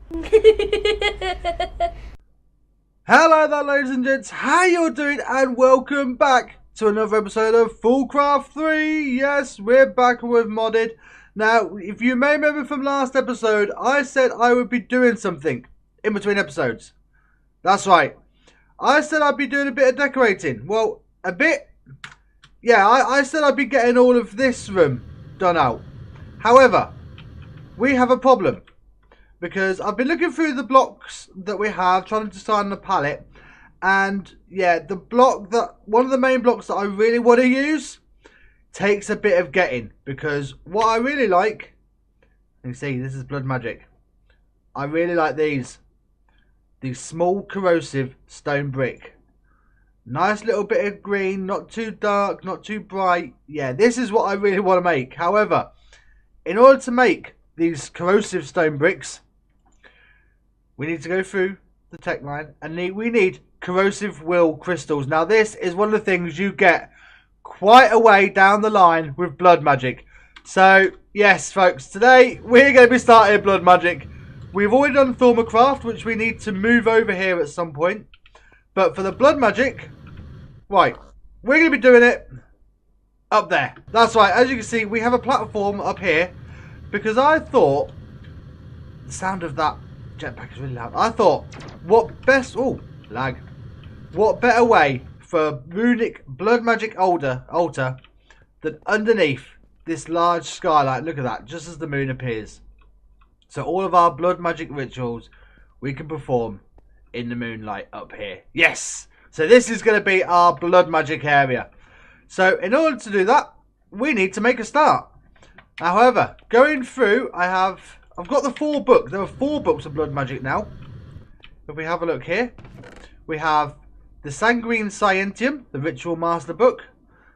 Hello there, ladies and gents, how you doing, and welcome back to another episode of Foolcraft 3. Yes, we're back with modded. Now, if you may remember from last episode, I said I would be doing something in between episodes. That's right. I said I'd be doing a bit of decorating. Well, a bit. Yeah, I said I'd be getting all of this room done out. However, we have a problem. Because I've been looking through the blocks that we have, trying to decide on the palette. And yeah, one of the main blocks that I really want to use takes a bit of getting. Because what I really like, you see, this is blood magic. I really like these small corrosive stone brick. Nice little bit of green, not too dark, not too bright. Yeah, this is what I really want to make. However, in order to make these corrosive stone bricks, we need to go through the tech line and we need corrosive will crystals. Now this is one of the things you get quite a way down the line with blood magic. So yes folks, today we're going to be starting blood magic. We've already done Foolcraft, which we need to move over here at some point. But for the blood magic, right, we're going to be doing it up there. That's right, as you can see we have a platform up here. Because I thought the sound of that jetpack is really loud. I thought, what better way for runic blood magic altar than underneath this large skylight. Look at that, just as the moon appears. So all of our blood magic rituals we can perform in the moonlight up here. Yes! So this is going to be our blood magic area. So in order to do that, we need to make a start. However, going through, I've got the 4 books. There are 4 books of blood magic now. If we have a look here, we have the Sanguine Scientium, the Ritual Master book,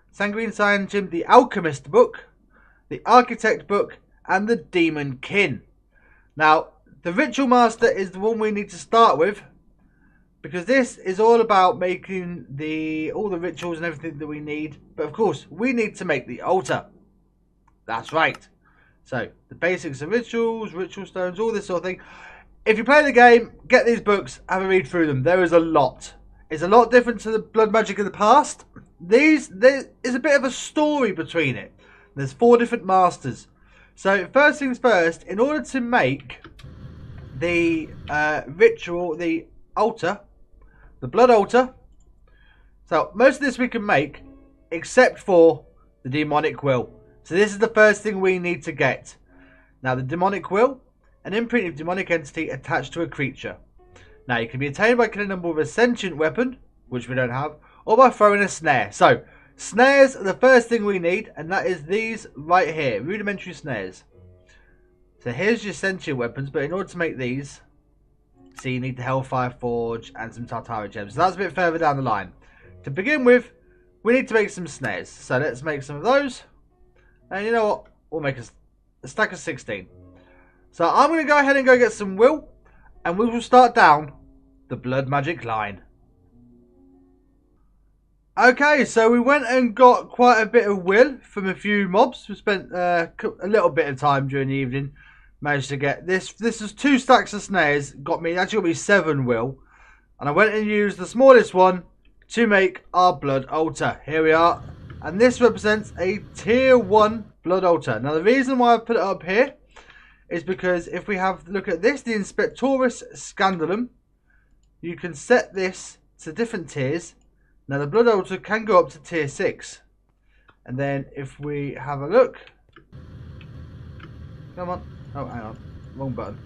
Sanguine Scientium, the Alchemist book, the Architect book, and the Demon Kin. Now, the Ritual Master is the one we need to start with, because this is all about making all the rituals and everything that we need. But of course, we need to make the altar. That's right. So, the basics of rituals, ritual stones, all this sort of thing. If you play the game, get these books, have a read through them. There is a lot. It's a lot different to the blood magic of the past. There is a bit of a story between it. There's 4 different masters. So, first things first, in order to make the ritual, the altar, the blood altar. So, most of this we can make, except for the demonic will. So this is the first thing we need to get. Now the demonic will, an imprint of demonic entity attached to a creature. Now it can be attained by killing them with a sentient weapon, which we don't have, or by throwing a snare. So snares are the first thing we need, and that is these right here, rudimentary snares. So here's your sentient weapons, but in order to make these, see, you need the Hellfire Forge and some Tartara gems. So that's a bit further down the line. To begin with, we need to make some snares. So let's make some of those. And you know what? We'll make a stack of 16. So I'm going to go ahead and go get some will. And we will start down the blood magic line. Okay, so we went and got quite a bit of will from a few mobs. We spent a little bit of time during the evening. Managed to get this. This is 2 stacks of snares. Actually got me 7 will. And I went and used the smallest one to make our blood altar. Here we are. And this represents a tier 1 blood altar. Now the reason why I put it up here is because if we have look at this, the Inspectoris Scandalum, you can set this to different tiers. Now the blood altar can go up to tier 6. And then if we have a look, come on, oh hang on, wrong button.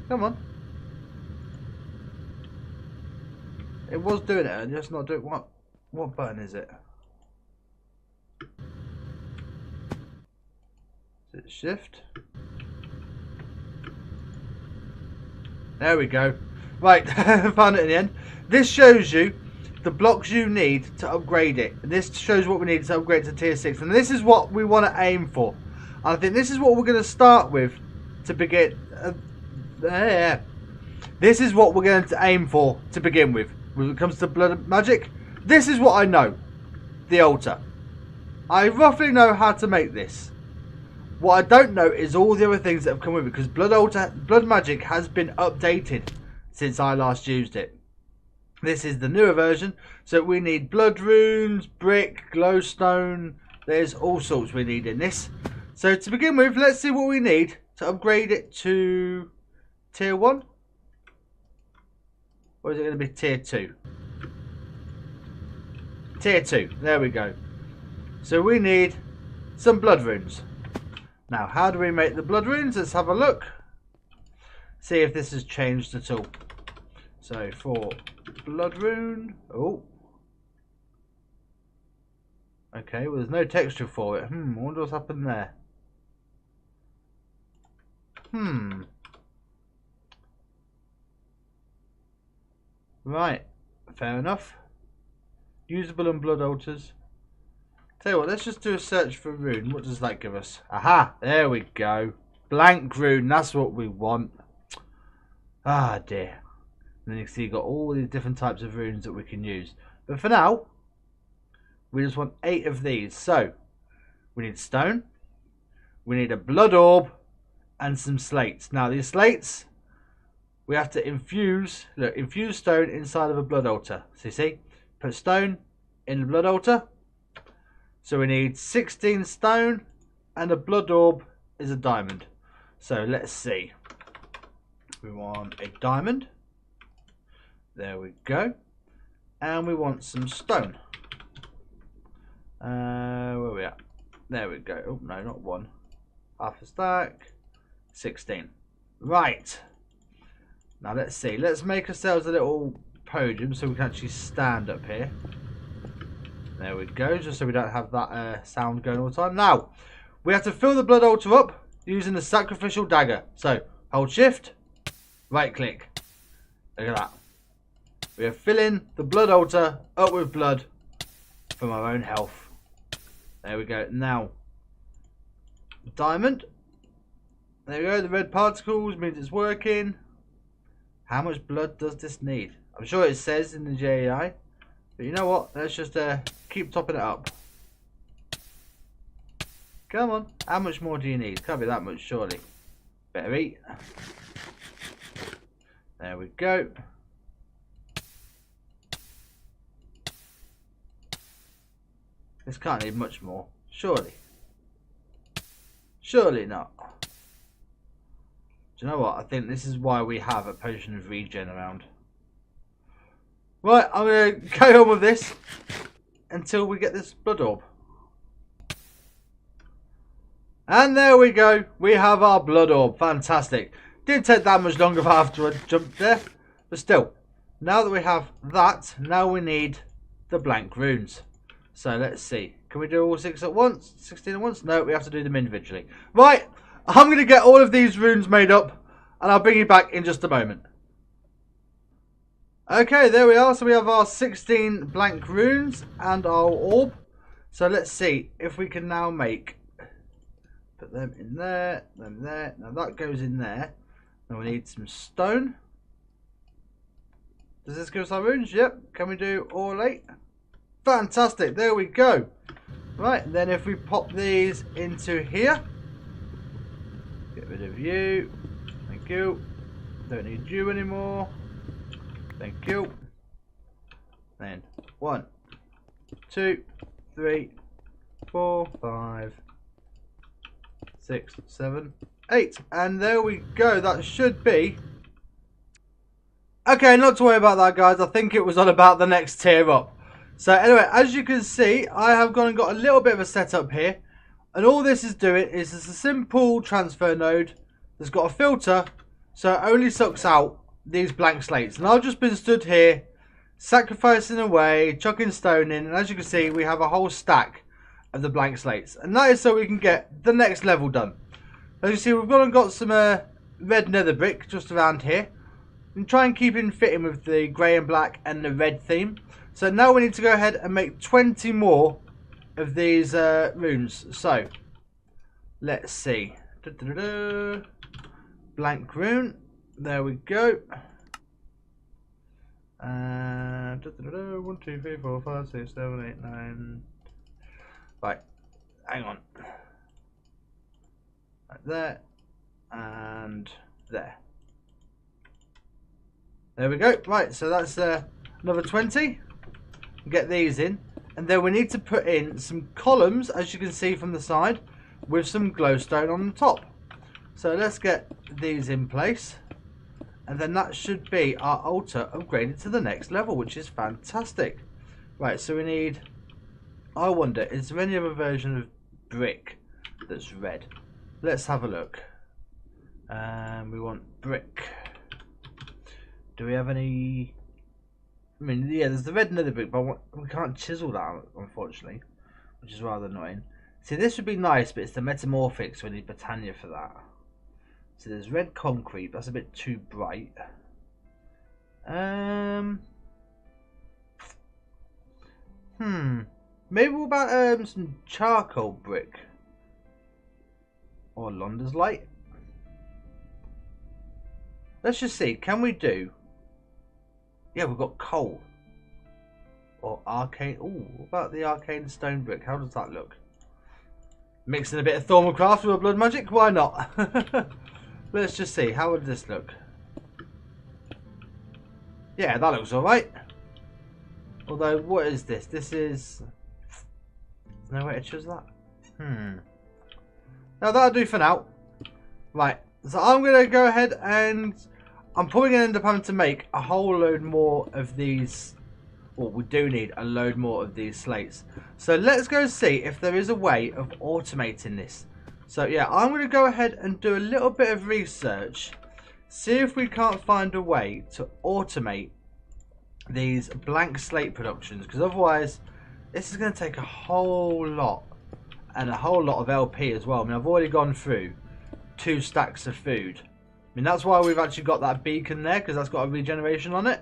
Come on. It was doing it and just not doing what button is it? Is it shift? There we go. Right, found it in the end. This shows you the blocks you need to upgrade it. And this shows what we need to upgrade to tier 6. And this is what we want to aim for. And I think this is what we're going to start with to begin. This is what we're going to aim for to begin with. When it comes to blood magic, this is what I know. The altar. I roughly know how to make this. What I don't know is all the other things that have come with it, because Blood Magic has been updated since I last used it. This is the newer version, so we need blood runes, brick, glowstone. There's all sorts we need in this. So to begin with, let's see what we need to upgrade it to tier 1. Or is it going to be tier 2? Tier 2, there we go. So we need some blood runes. Now, how do we make the blood runes? Let's have a look. See if this has changed at all. So, for blood rune... Oh. Okay, well there's no texture for it. I wonder what's happened there. Right, fair enough. Usable and blood altars. Tell you what, let's just do a search for rune. What does that give us? Aha, there we go. Blank rune, that's what we want. Ah dear. And then you can see you've got all these different types of runes that we can use. But for now, we just want 8 of these. So, we need stone, we need a blood orb, and some slates. Now these slates, we have to infuse stone inside of a blood altar. So you see, put stone in the blood altar. So we need 16 stone, and a blood orb is a diamond. So let's see. We want a diamond. There we go. And we want some stone. Where are we at? There we go. Oh, no, not one. Half a stack. 16. Right. Now let's see. Let's make ourselves a little podium so we can actually stand up here. There we go, just so we don't have that sound going all the time. Now, we have to fill the blood altar up using the sacrificial dagger. So, hold shift, right click. Look at that. We are filling the blood altar up with blood from our own health. There we go. Now, diamond. There we go, the red particles means it's working. How much blood does this need? I'm sure it says in the JAI. But you know what? Let's just keep topping it up. Come on. How much more do you need? Can't be that much, surely. Better eat. There we go. This can't need much more. Surely. Surely not. Do you know what? I think this is why we have a potion of regen around. Right, I'm going to carry on with this until we get this blood orb. And there we go. We have our blood orb. Fantastic. Didn't take that much longer after I jumped there. But still, now that we have that, now we need the blank runes. So let's see. Can we do all 6 at once? 16 at once? No, we have to do them individually. Right, I'm going to get all of these runes made up. And I'll bring you back in just a moment. Okay, there we are. So we have our 16 blank runes and our orb. So let's see if we can now make... Put them in there, them there. Now that goes in there. Now we need some stone. Does this give us our runes? Yep. Can we do all 8? Fantastic. There we go. Right, then if we pop these into here. Get rid of you. Thank you. Don't need you anymore. Thank you. Then 1, 2, 3, 4, 5, 6, 7, 8. And there we go. That should be... Okay, not to worry about that, guys. I think it was on about the next tier up. So anyway, as you can see, I have gone and got a little bit of a setup here. And all this is doing is it's a simple transfer node that's got a filter, so it only sucks out these blank slates. And I've just been stood here sacrificing away, chucking stone in, and as you can see we have a whole stack of the blank slates, and that is so we can get the next level done. As you see, we've gone and got some red nether brick just around here and try and keep it fitting with the grey and black and the red theme. So now we need to go ahead and make 20 more of these runes. So let's see. Blank rune. There we go. 1, 2, 3, 4, 5, 6, 7, 8, 9. Right, hang on. Right there and there. There we go. Right, so that's another 20. Get these in, and then we need to put in some columns, as you can see from the side, with some glowstone on the top. So let's get these in place, and then that should be our altar upgraded to the next level, which is fantastic. Right, so we need, I wonder, is there any other version of brick that's red? Let's have a look. We want brick. Do we have any? I mean, yeah, there's the red nether brick, but we can't chisel that, unfortunately, which is rather annoying. See, this would be nice, but it's the metamorphic, so we need Britannia for that. So there's red concrete, that's a bit too bright. Maybe what about some charcoal brick? Or Londa's light? Let's just see, can we do... Yeah, we've got coal. Or arcane... Ooh, what about the arcane stone brick? How does that look? Mixing a bit of Foolcraft with a blood magic? Why not? Let's just see, how would this look? Yeah, that looks alright. Although, what is this? This is... There's no way to choose that? Now that'll do for now. Right, so I'm going to go ahead and... I'm probably going to end up having to make a whole load more of these. Well, we do need a load more of these slates. So let's go see if there is a way of automating this. So yeah, I'm going to go ahead and do a little bit of research. See if we can't find a way to automate these blank slate productions. Because otherwise, this is going to take a whole lot. And a whole lot of LP as well. I mean, I've already gone through 2 stacks of food. I mean, that's why we've actually got that beacon there, because that's got a regeneration on it.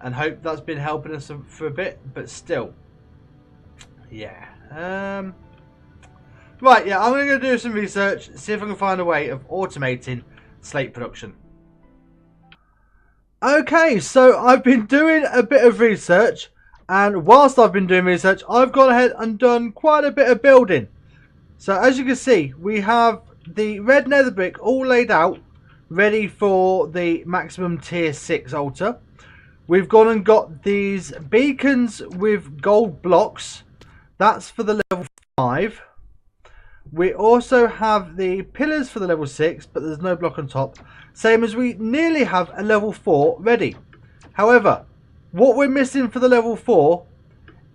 And hope that's been helping us for a bit, but still. Yeah. Right, yeah, I'm going to go do some research, see if I can find a way of automating slate production. Okay, so I've been doing a bit of research, and whilst I've been doing research, I've gone ahead and done quite a bit of building. So as you can see, we have the red nether brick all laid out, ready for the maximum tier 6 altar. We've gone and got these beacons with gold blocks. That's for the level 5. We also have the pillars for the level 6, but there's no block on top. Same as we nearly have a level 4 ready. However, what we're missing for the level 4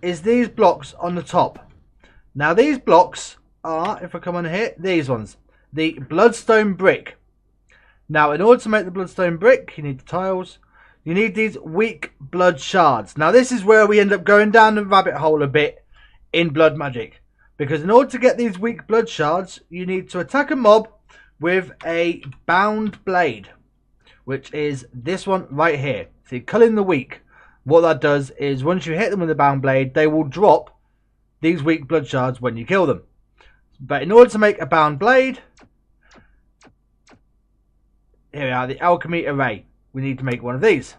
is these blocks on the top. Now these blocks are, if I come on here, these ones. The Bloodstone Brick. Now, in order to make the Bloodstone Brick, you need the tiles. You need these weak blood shards. Now, this is where we end up going down the rabbit hole a bit in blood magic. Because in order to get these weak blood shards, you need to attack a mob with a bound blade. Which is this one right here. See, culling the weak. What that does is, once you hit them with a bound blade, they will drop these weak blood shards when you kill them. But in order to make a bound blade... Here we are, the alchemy array. We need to make one of these.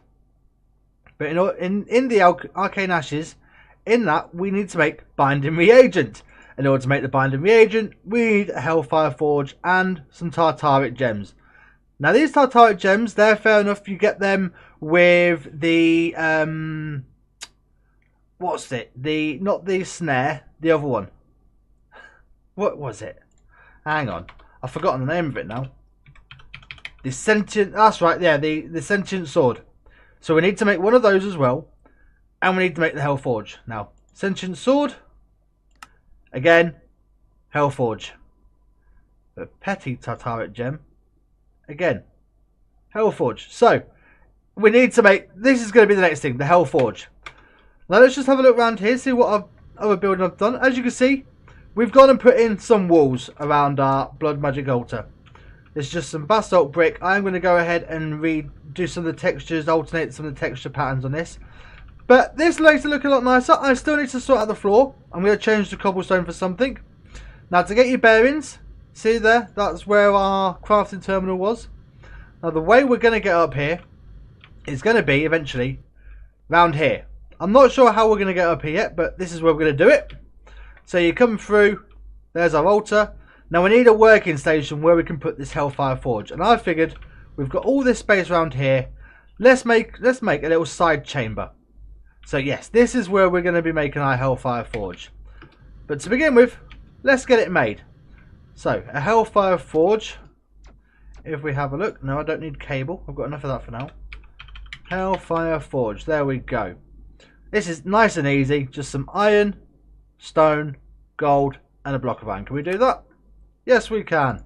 But in the Arcane Ashes, in that, we need to make Binding Reagent. In order to make the Binding Reagent, we need a Hellfire Forge and some Tartaric Gems. Now, these Tartaric Gems, they're fair enough. You get them with the... what's it? Not the snare, the other one. What was it? Hang on. I've forgotten the name of it now. The sentient, that's right, yeah, the sentient sword. So we need to make one of those as well. And we need to make the Hell Forge. Now, sentient sword. Again, Hell Forge. The petty Tartaric gem. Again, Hell Forge. So, we need to make, this is going to be the next thing, the Hell Forge. Now let's just have a look around here, see what other building I've done. As you can see, we've gone and put in some walls around our blood magic altar. It's just some basalt brick. I'm going to go ahead and redo some of the textures, alternate some of the texture patterns on this. But this makes it look a lot nicer. I still need to sort out the floor. I'm going to change the cobblestone for something. Now to get your bearings, see there, that's where our crafting terminal was. Now the way we're going to get up here is going to be eventually round here. I'm not sure how we're going to get up here yet, but this is where we're going to do it. So you come through, there's our altar. Now we need a working station where we can put this Hellfire Forge, and I figured we've got all this space around here. Let's make a little side chamber. So yes, this is where we're going to be making our Hellfire Forge. But to begin with, let's get it made. So a Hellfire Forge. If we have a look, no, I don't need cable. I've got enough of that for now. Hellfire Forge. There we go. This is nice and easy. Just some iron, stone, gold, and a block of iron. Can we do that? Yes, we can.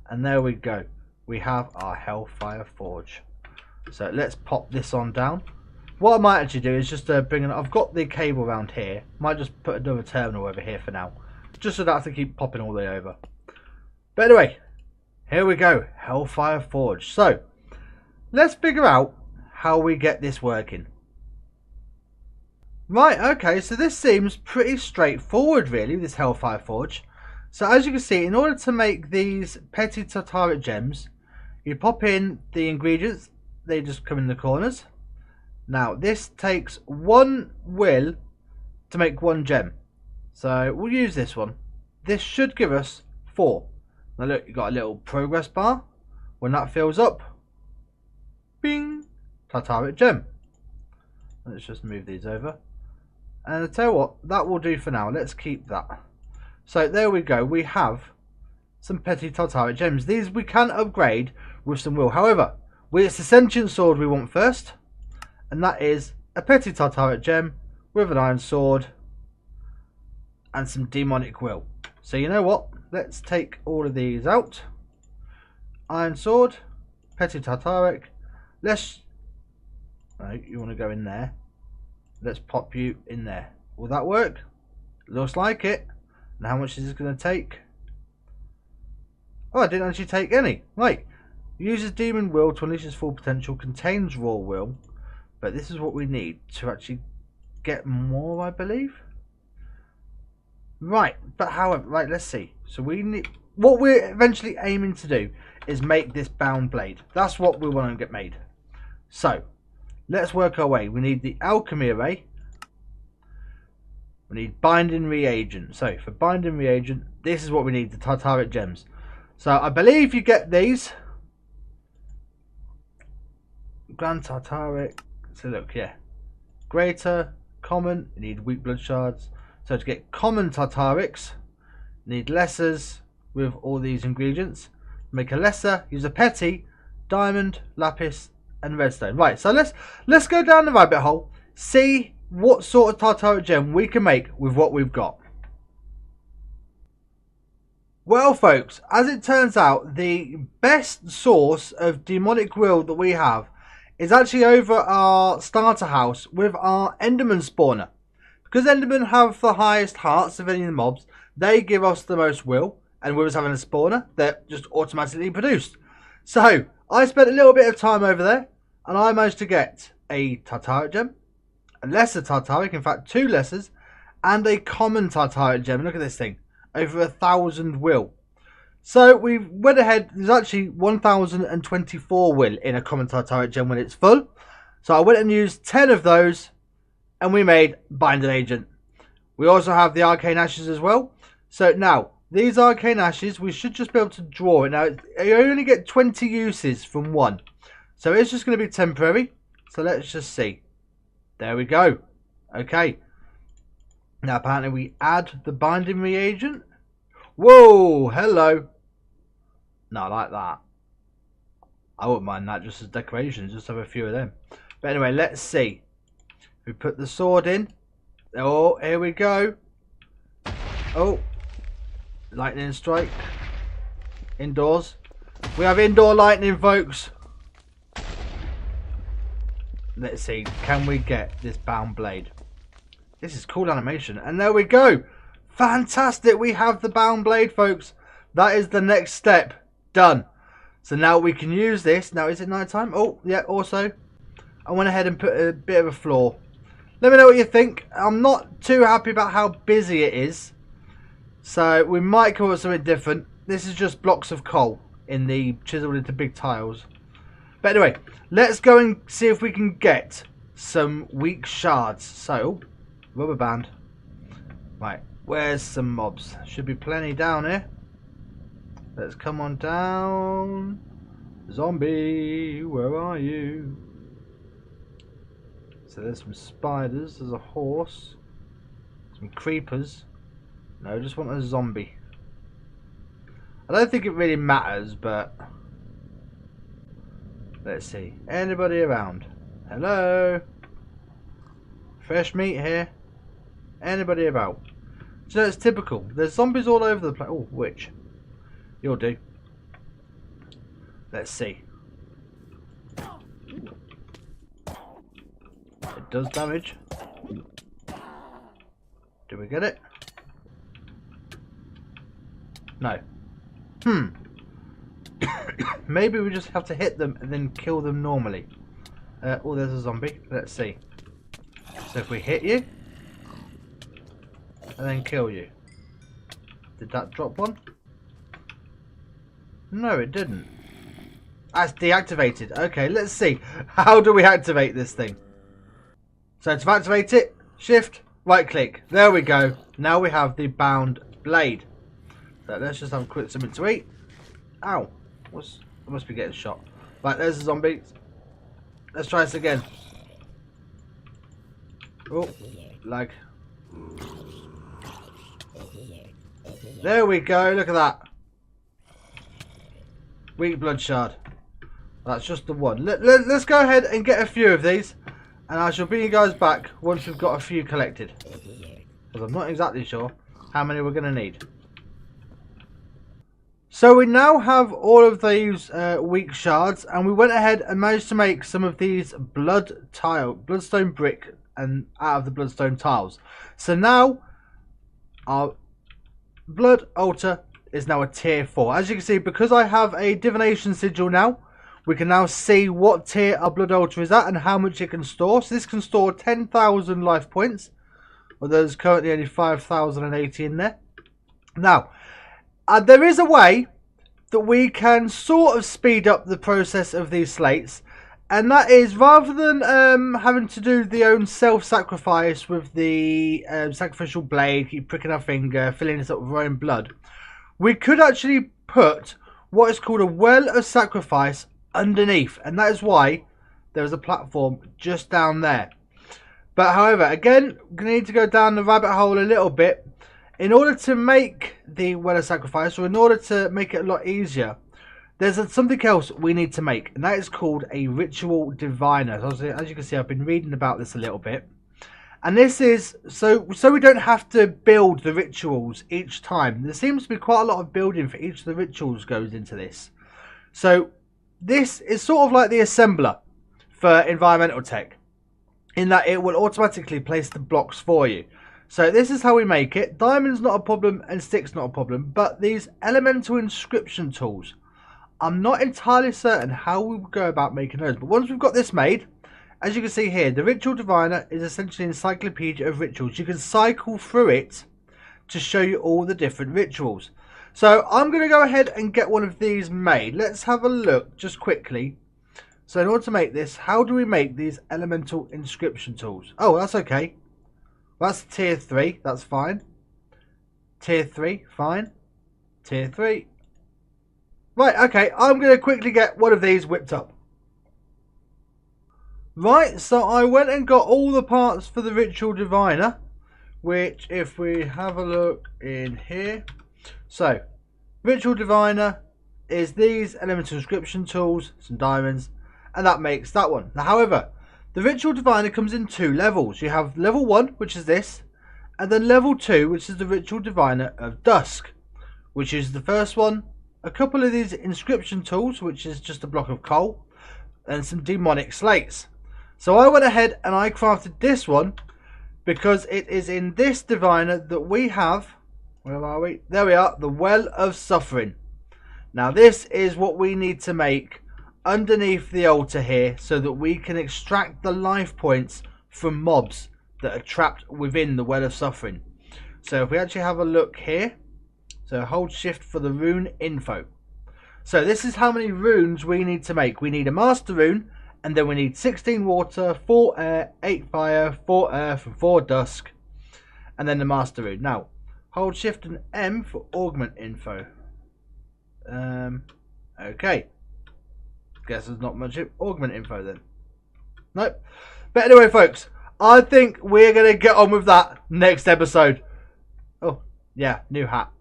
And there we go. We have our Hellfire Forge. So let's pop this on down. What I might actually do is just bring in. I've got the cable around here. Might just put another terminal over here for now, just so that I have to keep popping all the way over. But anyway, here we go. Hellfire Forge. So let's figure out how we get this working. Right, okay, so this seems pretty straightforward really, this Hellfire Forge. So as you can see, in order to make these petty tartaric gems, you pop in the ingredients, they just come in the corners. Now this takes 1 will to make 1 gem. So we'll use this one. This should give us 4. Now look, you've got a little progress bar. When that fills up, bing, tartaric gem. Let's just move these over. And I'll tell you what, that will do for now. Let's keep that. So there we go. We have some petty tartaric gems. These we can upgrade with some will. However, it's the sentient sword we want first. And that is a petty tartaric gem with an iron sword and some demonic will. So you know what? Let's take all of these out. Iron sword, petty tartaric. Let's... No, you want to go in there. Let's pop you in there. Will that work? Looks like it. And how much is this going to take? Oh, I didn't actually take any. Right. Uses demon will to unleash its full potential. Contains raw will. But this is what we need to actually get more, I believe. Right. But however, right, let's see. So we need... What we're eventually aiming to do is make this bound blade. That's what we want to get made. So, let's work our way. We need the alchemy array. We need binding reagent. So for binding reagent, this is what we need, the tartaric gems. So I believe you get these. Grand tartaric. So look, yeah. Greater, common, you need weak blood shards. So to get common tartarics, you need lessers with all these ingredients. Make a lesser, use a petty, diamond, lapis, and redstone. Right, so let's go down the rabbit hole, see what sort of tartaric gem we can make with what we've got. Well folks, as it turns out, the best source of demonic will that we have is actually over our starter house with our enderman spawner. Because endermen have the highest hearts of any of the mobs, they give us the most will, and with us having a spawner, they're just automatically produced. So I spent a little bit of time over there, and I managed to get a tartaric gem, a lesser tartaric, in fact 2 lessers, and a common tartaric gem. Look at this thing, over 1,000 will. So we went ahead, there's actually 1,024 will in a common tartaric gem when it's full. So I went and used 10 of those, and we made Binding Reagent. We also have the Arcane Ashes as well. So now, these Arcane Ashes, we should just be able to draw it. Now, you only get 20 uses from one. So it's just going to be temporary. So let's just see. There we go. Okay. Now apparently we add the Binding Reagent. Whoa, hello. No, I like that. I wouldn't mind that just as decorations. Just have a few of them. But anyway, let's see. We put the sword in. Oh, here we go. Oh. Lightning strike. Indoors. We have indoor lightning, folks. Let's see. Can we get this bound blade? This is cool animation. And there we go. Fantastic. We have the bound blade, folks. That is the next step. Done. So now we can use this. Now, is it night time? Oh, yeah, also. I went ahead and put a bit of a floor. Let me know what you think. I'm not too happy about how busy it is. So we might come up with something different. This is just blocks of coal in the chiseled into big tiles. But anyway, let's go and see if we can get some weak shards. So, rubber band. Right, where's some mobs? Should be plenty down here. Let's come on down. Zombie, where are you? So there's some spiders, there's a horse, some creepers. No, I just want a zombie. I don't think it really matters, but let's see. Anybody around? Hello? Fresh meat here. Anybody about? So it's typical. There's zombies all over the place. Oh, witch. You'll do. Let's see. It does damage. Do we get it? No. Maybe we just have to hit them and then kill them normally. Oh, there's a zombie. Let's see. So if we hit you and then kill you. Did that drop one? No, it didn't. That's deactivated. Okay, let's see. How do we activate this thing? So to activate it, shift, right click. There we go. Now we have the bound blade. So let's just have a quick something to eat. Ow. I must be getting shot. Right, there's a zombie. Let's try this again. Oh, lag. There we go. Look at that. Weak blood shard. That's just the one. Let's go ahead and get a few of these. And I shall bring you guys back once we've got a few collected. Because I'm not exactly sure how many we're going to need. So we now have all of these weak shards. And we went ahead and managed to make some of these bloodstone brick and out of the bloodstone tiles. So now our blood altar is now a tier 4. As you can see, because I have a divination sigil now, we can now see what tier our blood altar is at and how much it can store. So this can store 10,000 life points. Well, there's currently only 5,080 in there. Now, there is a way that we can sort of speed up the process of these slates. And that is, rather than having to do the own self-sacrifice with the sacrificial blade, keep pricking our finger, filling it up with our own blood, we could actually put what is called a well of sacrifice underneath. And that is why there is a platform just down there. But however, again, we need to go down the rabbit hole a little bit. In order to make the well of sacrifice, or in order to make it a lot easier, there's something else we need to make, and that is called a ritual diviner. So as you can see, I've been reading about this a little bit. And this is so we don't have to build the rituals each time. There seems to be quite a lot of building for each of the rituals goes into this. So this is sort of like the assembler for environmental tech, in that it will automatically place the blocks for you. So this is how we make it. Diamond's not a problem and stick's not a problem, but these elemental inscription tools, I'm not entirely certain how we will go about making those. But once we've got this made, as you can see here, the Ritual Diviner is essentially an encyclopedia of rituals. You can cycle through it to show you all the different rituals. So I'm going to go ahead and get one of these made. Let's have a look just quickly. So in order to make this, how do we make these elemental inscription tools? Oh, that's okay. That's tier 3. That's fine. Tier 3. Fine. Tier 3. Right, okay, I'm going to quickly get one of these whipped up. Right, so I went and got all the parts for the Ritual Diviner, which if we have a look in here. So, Ritual Diviner is these elemental inscription tools, some diamonds, and that makes that one. Now, however, the Ritual Diviner comes in 2 levels. You have level 1, which is this, and then level 2, which is the Ritual Diviner of Dusk, which is the first one. A couple of these inscription tools, which is just a block of coal, and some demonic slates. So I went ahead and I crafted this one because it is in this diviner that we have, where are we? There we are, the Well of Suffering. Now this is what we need to make underneath the altar here so that we can extract the life points from mobs that are trapped within the Well of Suffering. So if we actually have a look here, so hold shift for the rune info. So this is how many runes we need to make. We need a master rune, and then we need 16 water, 4 air, 8 fire, 4 earth, and 4 dusk, and then the master rune. Now, hold shift and M for augment info. Okay. Guess there's not much augment info then. Nope. But anyway, folks, I think we're going to get on with that next episode. Oh, yeah, new hat.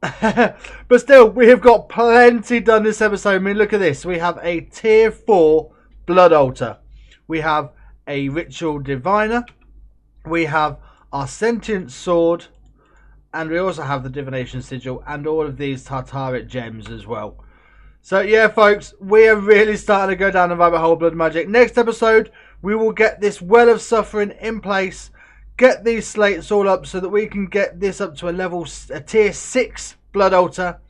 But still, we have got plenty done this episode. I mean, look at this. We have a tier 4 blood altar. We have a ritual diviner. We have our sentient sword. And we also have the divination sigil and all of these Tartaric gems as well. So yeah, folks, we are really starting to go down the rabbit hole, blood magic. Next episode, we will get this well of suffering in place, get these slates all up so that we can get this up to a tier 6 blood altar,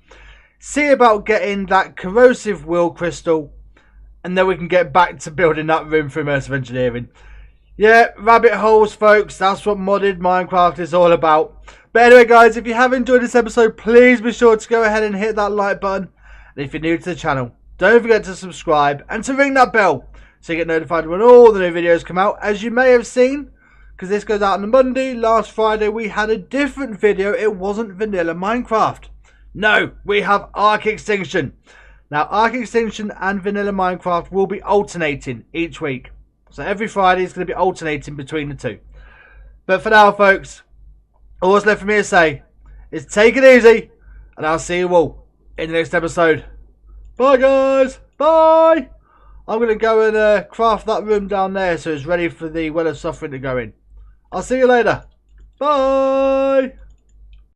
see about getting that corrosive will crystal, and then we can get back to building that room for immersive engineering. Yeah, rabbit holes, folks, that's what modded Minecraft is all about. But anyway, guys, if you have enjoyed this episode, please be sure to go ahead and hit that like button. And if you're new to the channel, don't forget to subscribe and to ring that bell so you get notified when all the new videos come out. As you may have seen, because this goes out on a Monday, last Friday we had a different video. It wasn't vanilla Minecraft. No, we have Arc Extinction. Now, Arc Extinction and vanilla Minecraft will be alternating each week. So every Friday is going to be alternating between the two. But for now, folks, all that's left for me to say is take it easy, and I'll see you all in the next episode. Bye, guys. Bye. I'm going to go and craft that room down there so it's ready for the Well of Suffering to go in. I'll see you later. Bye.